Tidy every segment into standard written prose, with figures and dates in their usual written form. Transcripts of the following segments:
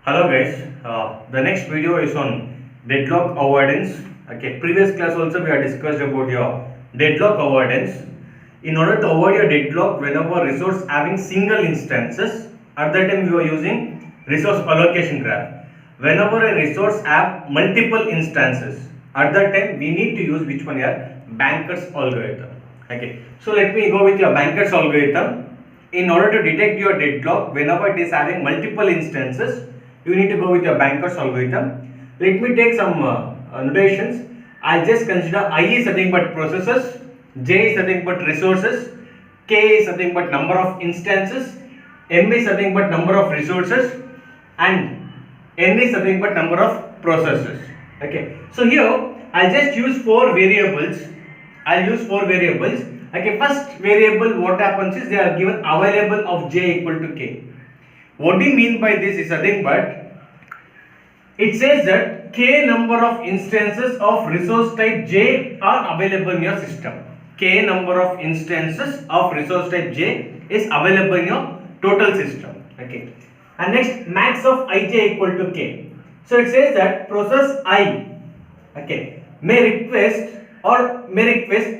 Hello guys, the next video is on deadlock avoidance. Okay, previous class also we have discussed about your deadlock avoidance. In order to avoid your deadlock whenever resource having single instances, at that time you are using resource allocation graph. Whenever a resource have multiple instances, at that time we need to use which one here? Banker's algorithm. Okay, so let me go with your Banker's algorithm. In order to detect your deadlock whenever it is having multiple instances, you need to go with your Banker's algorithm. Let me take some notations. I'll just consider I is nothing but processes, J is nothing but resources, K is nothing but number of instances, M is nothing but number of resources, and N is nothing but number of processes. Okay, so here I'll just use four variables. Okay, first variable, what happens is they are given available of J equal to K. What do you mean by this is nothing but it says that K number of instances of resource type J are available in your system. K number of instances of resource type J is available in your total system. Okay. And next, max of Ij equal to K. So it says that process I, okay, may request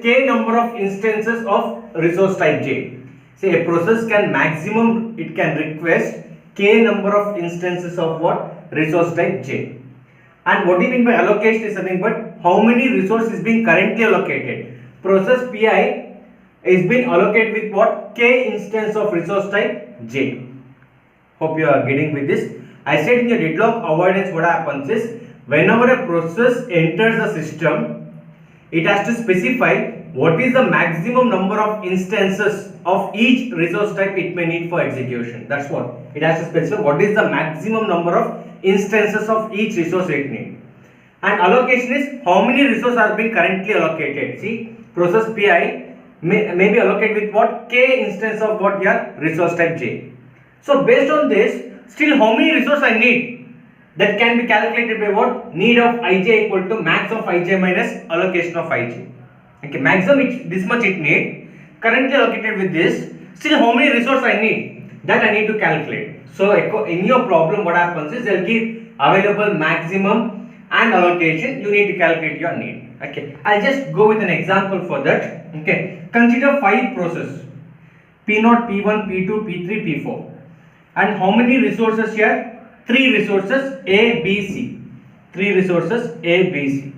K number of instances of resource type J. Say a process can maximum it can request K number of instances of what? Resource type J. And what do you mean by allocation is nothing but how many resources is being currently allocated. Process Pi is being allocated with what? K instance of resource type J. Hope you are getting with this. I said in your deadlock avoidance what happens is whenever a process enters the system, it has to specify what is the maximum number of instances of each resource type it may need for execution. That's what it has to specify, what is the maximum number of instances of each resource it needs. And allocation is how many resources are being currently allocated. See, process Pi may be allocated with what? K instance of what? Your resource type J. So based on this, still how many resources I need? That can be calculated by what? Need of Ij equal to max of Ij minus allocation of Ij. Okay, maximum this much it need. Currently allocated with this, still how many resources I need? That I need to calculate. So in your problem what happens is they'll give available maximum and allocation. You need to calculate your need. Okay, I'll just go with an example for that. Okay, consider 5 processes P0, P1, P2, P3, P4. And how many resources here? 3 resources A, B, C. 3 resources A, B, C.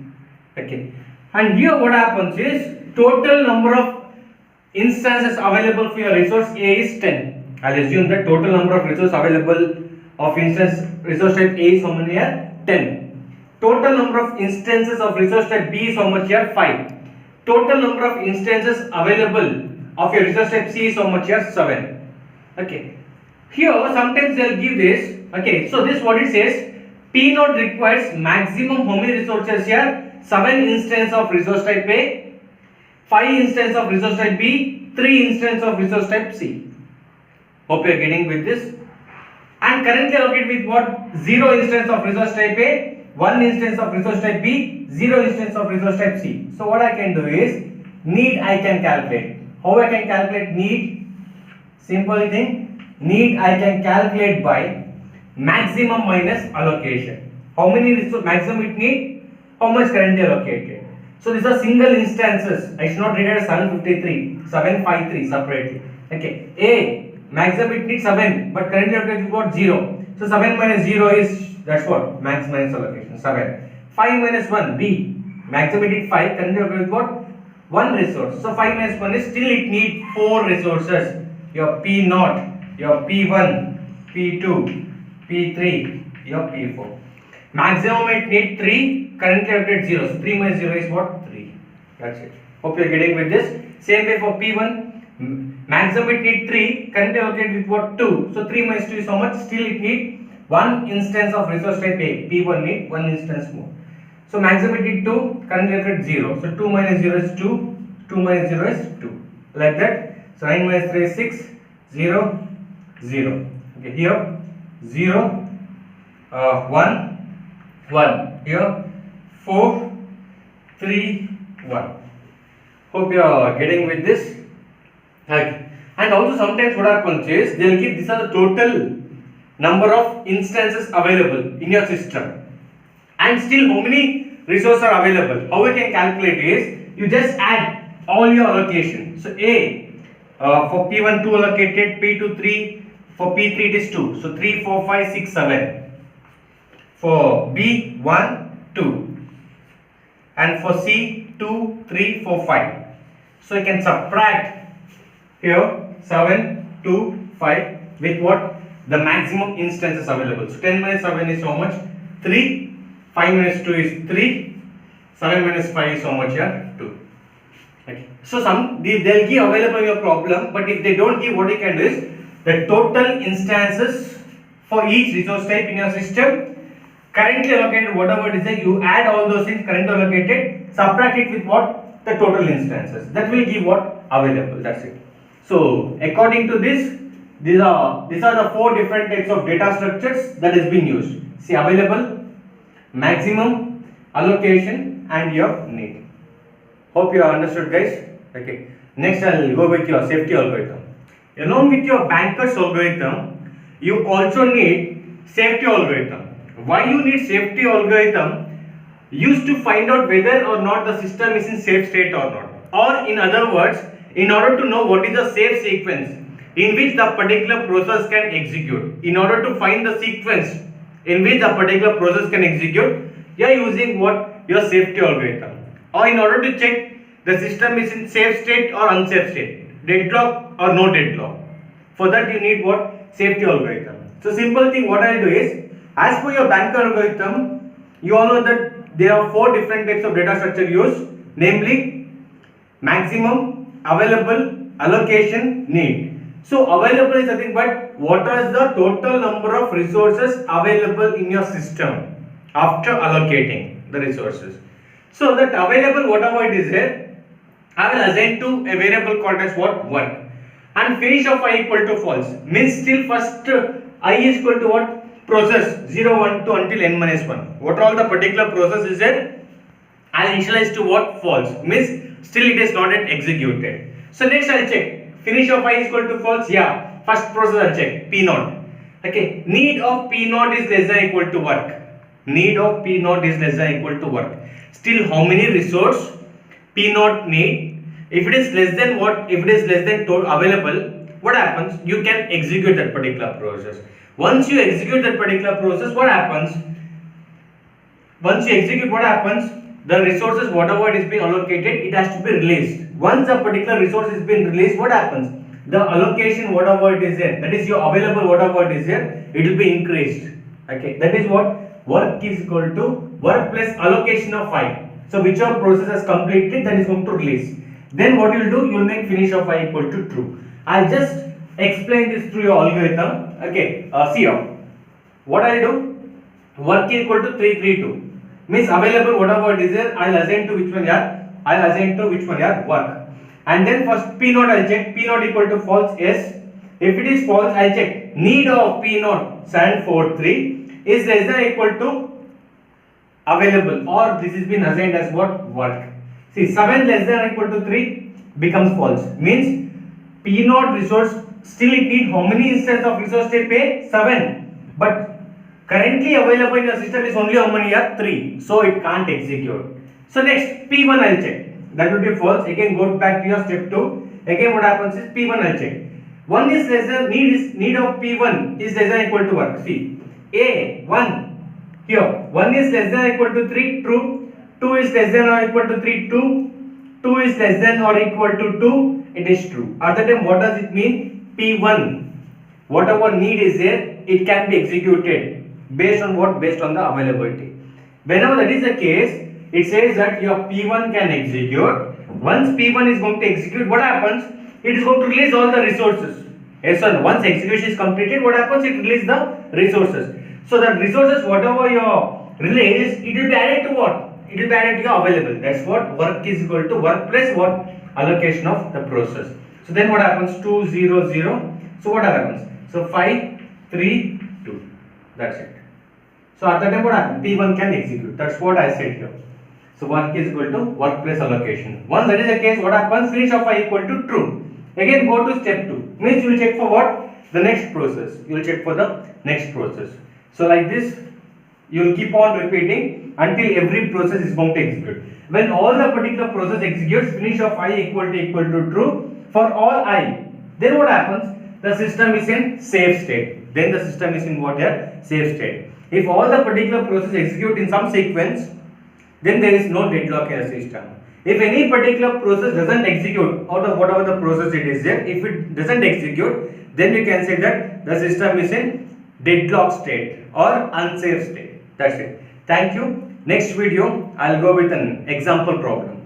Okay. And here what happens is total number of instances available for your resource A is 10. I'll assume that total number of resources available of instance resource type A is how many here? 10. Total number of instances of resource type B is how much here? 5. Total number of instances available of your resource type C is how much here? 7. Okay. Here sometimes they'll give this. Okay, so this what it says, P0 requires maximum how many resources here? 7 instance of resource type A, 5 instance of resource type B, 3 instance of resource type C. Hope you are getting with this. And currently allocated with what? 0 instance of resource type A, 1 instance of resource type B, 0 instance of resource type C. So what I can do is, need I can calculate. How I can calculate need? Simple thing. Need I can calculate by maximum minus allocation. How many resources maximum it need? How much currently allocated? So these are single instances. I should not read it as 753, 753 separately. Okay. A maximum it needs 7, but currently allocated is what? 0. So 7 minus 0 is that's what? Max minus allocation 7. 5 minus 1 B maximum it needs 5. Currently allocated is what? 1 resource. So 5 minus 1 is still it needs 4 resources. Your P0. Your P1, P2, P3, your P4. Maximum it need 3, currently allocated 0. So 3 minus 0 is what? 3. That's it. Hope you are getting with this. Same way for P1, maximum it need 3, currently allocated with what? 2. So 3 minus 2 is how much? Still it need 1 instance of resource type A. P1 need 1 instance more. So maximum it need 2, currently allocated 0. So 2 minus 0 is 2, 2 minus 0 is 2. Like that. So 9 minus 3 is 6, 0. 0. Okay, here 0, 1, 1. Here 4, 3, 1. Hope you are getting with this. Okay. And also sometimes what happens is they will give these are the total number of instances available in your system, and still how many resources are available. How we can calculate is you just add all your allocation. So A, for P1 2 allocated, P2 3, for P3 it is 2. So 3, 4, 5, 6, 7. For B 1, 2, and for C 2, 3, 4, 5. So you can subtract here 7, 2, 5 with what? The maximum instances available. So 10 minus 7 is how much? 3. 5 minus 2 is 3. 7 minus 5 is how much here? 2. Okay. So they'll give available in your problem, but if they don't give, what you can do is the total instances for each resource type in your system currently allocated, whatever it is there, you add all those things currently allocated, subtract it with what? The total instances. That will give what? Available. That's it. So according to this, these are the 4 different types of data structures that is being used. See, available, maximum, allocation, and your need. Hope you have understood, guys. Okay. Next, I will go with your safety algorithm. Along with your banker's algorithm, you also need safety algorithm. Why you need safety algorithm? Used to find out whether or not the system is in safe state or not. Or in other words, in order to know what is the safe sequence in which the particular process can execute. In order to find the sequence in which the particular process can execute, you are using what? Your safety algorithm. Or in order to check the system is in safe state or unsafe state, deadlock or no deadlock. For that you need what? Safety algorithm. So simple thing what I will do is, as per your banker algorithm, you all know that there are 4 different types of data structure used, namely maximum, available, allocation, need. So available is nothing but what is the total number of resources available in your system after allocating the resources. So that available, whatever it is here, I will assign to a variable called as what? 1. And finish of I equal to false. Means still first I is equal to what? Process 0, 1, 2 until n minus 1. What all the particular process is there? I will initialize to what? False. Means still it is not yet executed. So next I will check. Finish of I is equal to false. Yeah. First process I will check. P0. Okay. Need of P0 is less than equal to work. Need of P0 is less than equal to work. Still how many resource P0 need? If it is less than what? If it is less than total available, what happens? You can execute that particular process. Once you execute that particular process, what happens? Once you execute, what happens? The resources, whatever it is being allocated, it has to be released. Once a particular resource is being released, what happens? The allocation, whatever it is there, that is your available, whatever it is there, it will be increased. Okay, that is what? Work is equal to work plus allocation of I. So whichever process has completed, that is going to release. Then what you will do? You will make finish of I equal to true. I just explain this through your algorithm. Okay, see here. What I will do? Work equal to 332. Means available, whatever it is there, I will assign to which one here? I will assign to which one here? Work. And then first P0 I will check. P0 equal to false. Yes. If it is false, I will check. Need of P0 743 is less than equal to available, or this has been assigned as what? Work. See, 7 less than or equal to 3 becomes false. Means P0 resource, still it need how many instances of resource type A? 7. But currently available in the system is only how many here? 3. So it can't execute. So next P1 I will check. That will be false. Again go back to your step 2. Again what happens is P1 I will check. 1 is less than, need of P1 is less than equal to work. See, A 1. Here 1 is less than or equal to 3, true. 2 is less than or equal to 3, true. 2 is less than or equal to 2, it is true. At the time, what does it mean? P1, whatever need is there, it can be executed based on what? Based on the availability. Whenever that is the case, it says that your P1 can execute. Once P1 is going to execute, what happens? It is going to release all the resources. Yes or no? Once execution is completed, what happens? It releases the resources. So the resources, whatever you release, it will be added to what? It will be added to your available. That's what? Work is equal to work plus what? Allocation of the process. So then what happens? 2, 0, 0. So what happens? So 5, 3, 2. That's it. So at that time what happens? P1 can execute. That's what I said here. So work is equal to work plus allocation. Once that is the case, what happens? Finish of I equal to true. Again go to step 2. Means you will check for what? the next process. You will check for the next process. So like this, you will keep on repeating until every process is going to execute. When all the particular process executes, finish of I equal to true for all I. Then what happens? The system is in safe state. Then the system is in what here? Safe state. If all the particular process execute in some sequence, then there is no deadlock in the system. If any particular process doesn't execute out of whatever the process it is there, if it doesn't execute, then we can say that the system is in deadlock state or unsafe state. That's it. Thank you. Next video, I'll go with an example problem.